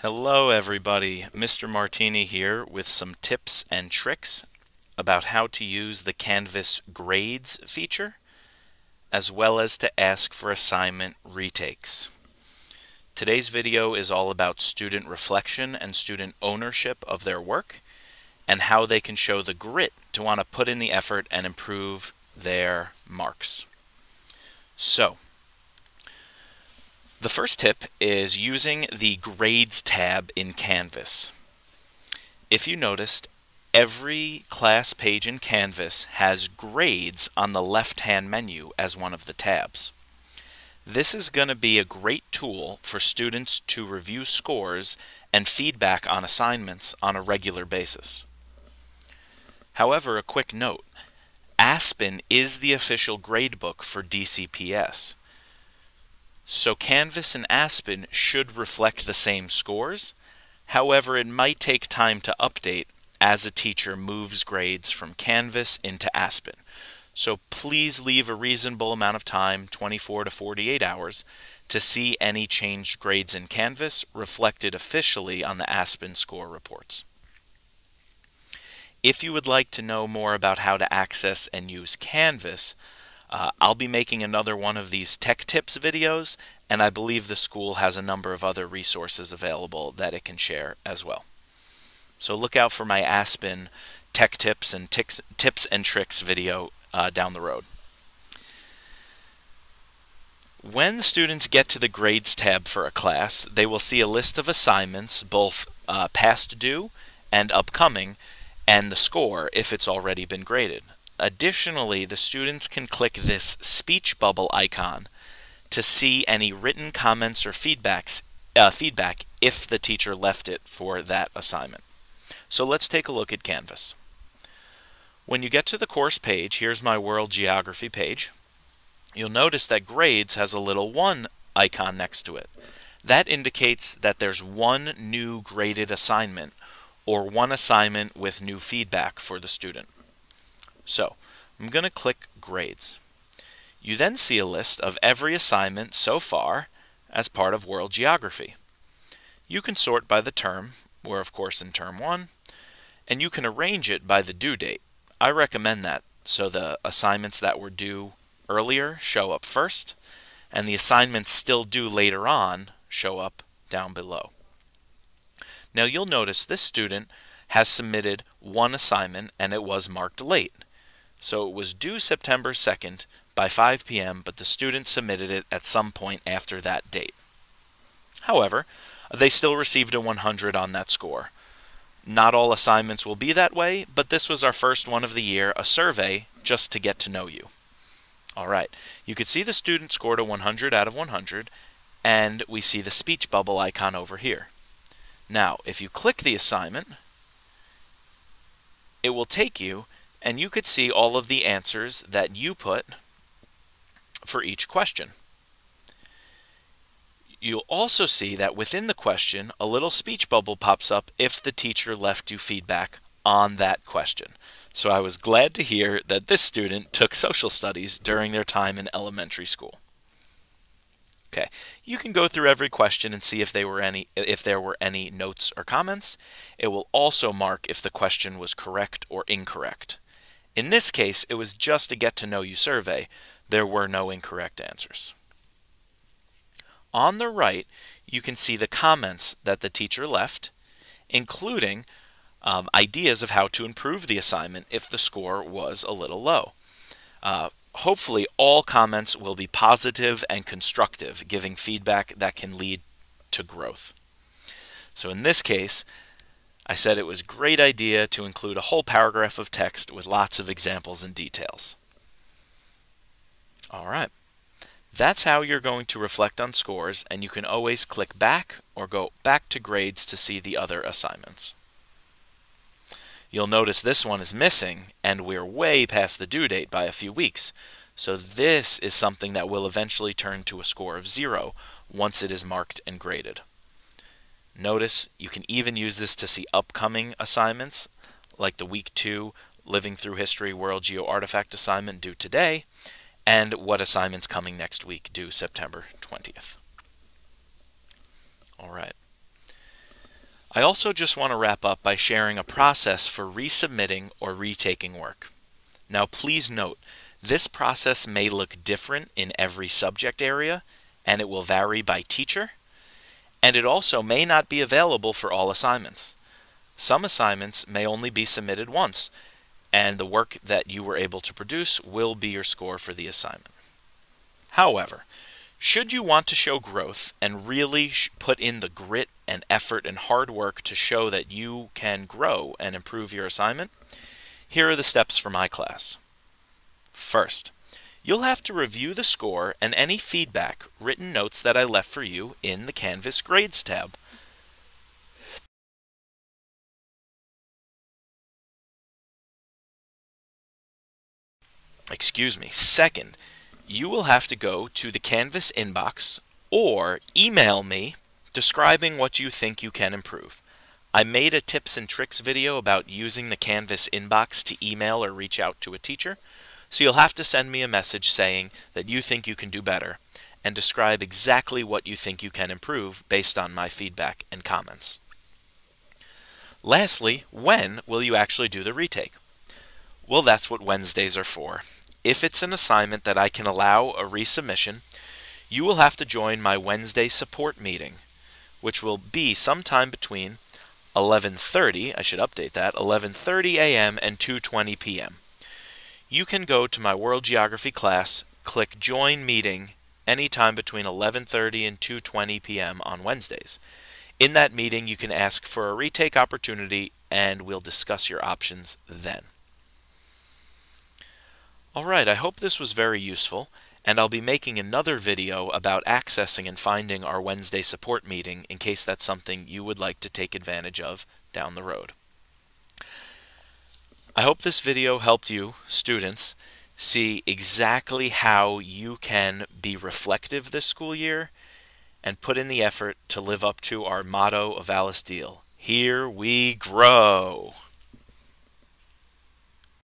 Hello everybody, Mr. Martini here with some tips and tricks about how to use the Canvas Grades feature, as well as to ask for assignment retakes. Today's video is all about student reflection and student ownership of their work, and how they can show the grit to want to put in the effort and improve their marks. So, the first tip is using the Grades tab in Canvas. If you noticed, every class page in Canvas has Grades on the left-hand menu as one of the tabs. This is going to be a great tool for students to review scores and feedback on assignments on a regular basis. However, a quick note, Aspen is the official gradebook for DCPS. So Canvas and Aspen should reflect the same scores. However, it might take time to update as a teacher moves grades from Canvas into Aspen. So please leave a reasonable amount of time, 24 to 48 hours, to see any changed grades in Canvas reflected officially on the Aspen score reports. If you would like to know more about how to access and use Canvas, I'll be making another one of these tech tips videos, and I believe the school has a number of other resources available that it can share as well. So look out for my Aspen tech tips and tips and tricks video down the road. When students get to the Grades tab for a class, they will see a list of assignments, both past due and upcoming, and the score if it's already been graded. Additionally, the students can click this speech bubble icon to see any written comments or feedback if the teacher left it for that assignment. So let's take a look at Canvas. When you get to the course page, here's my World Geography page. You'll notice that Grades has a little 1 icon next to it. That indicates that there's one new graded assignment or one assignment with new feedback for the student. So, I'm going to click Grades. You then see a list of every assignment so far as part of World Geography. You can sort by the term, we're of course in Term 1, and you can arrange it by the due date. I recommend that, so the assignments that were due earlier show up first, and the assignments still due later on show up down below. Now you'll notice this student has submitted one assignment and it was marked late. So it was due September 2nd by 5 p.m., but the student submitted it at some point after that date. However, they still received a 100 on that score. Not all assignments will be that way, but this was our first one of the year, a survey just to get to know you. Alright, you could see the student scored a 100 out of 100, and we see the speech bubble icon over here. Now, if you click the assignment, it will take you and you could see all of the answers that you put for each question. You'll also see that within the question, a little speech bubble pops up if the teacher left you feedback on that question. So I was glad to hear that this student took social studies during their time in elementary school. Okay, you can go through every question and see if there were any notes or comments. It will also mark if the question was correct or incorrect. In this case, it was just a get-to-know-you survey. There were no incorrect answers. On the right, you can see the comments that the teacher left, including ideas of how to improve the assignment if the score was a little low. Hopefully, all comments will be positive and constructive, giving feedback that can lead to growth. So in this case, I said it was a great idea to include a whole paragraph of text with lots of examples and details. Alright, that's how you're going to reflect on scores, and you can always click back or go back to Grades to see the other assignments. You'll notice this one is missing, and we're way past the due date by a few weeks. So this is something that will eventually turn to a score of 0 once it is marked and graded. Notice you can even use this to see upcoming assignments, like the Week 2 Living Through History World Geo Artifact assignment due today, and what assignment's coming next week due September 20th. All right. I also just want to wrap up by sharing a process for resubmitting or retaking work. Now please note, this process may look different in every subject area, and it will vary by teacher, and it also may not be available for all assignments. Some assignments may only be submitted once, and the work that you were able to produce will be your score for the assignment. However, should you want to show growth and really put in the grit and effort and hard work to show that you can grow and improve your assignment, here are the steps for my class. First, you'll have to review the score and any feedback, written notes that I left for you in the Canvas Grades tab. Second, you will have to go to the Canvas inbox or email me describing what you think you can improve. I made a tips and tricks video about using the Canvas inbox to email or reach out to a teacher, so you'll have to send me a message saying that you think you can do better and describe exactly what you think you can improve based on my feedback and comments. Lastly, when will you actually do the retake? Well, that's what Wednesdays are for. If it's an assignment that I can allow a resubmission, you will have to join my Wednesday support meeting, which will be sometime between 11:30, I should update that, 11:30 a.m. and 2:20 p.m. You can go to my World Geography class, click Join Meeting anytime between 11:30 and 2:20 p.m. on Wednesdays. In that meeting, you can ask for a retake opportunity and we'll discuss your options then. Alright, I hope this was very useful, and I'll be making another video about accessing and finding our Wednesday support meeting in case that's something you would like to take advantage of down the road. I hope this video helped you, students, see exactly how you can be reflective this school year and put in the effort to live up to our motto of Alice Deal: Here we grow!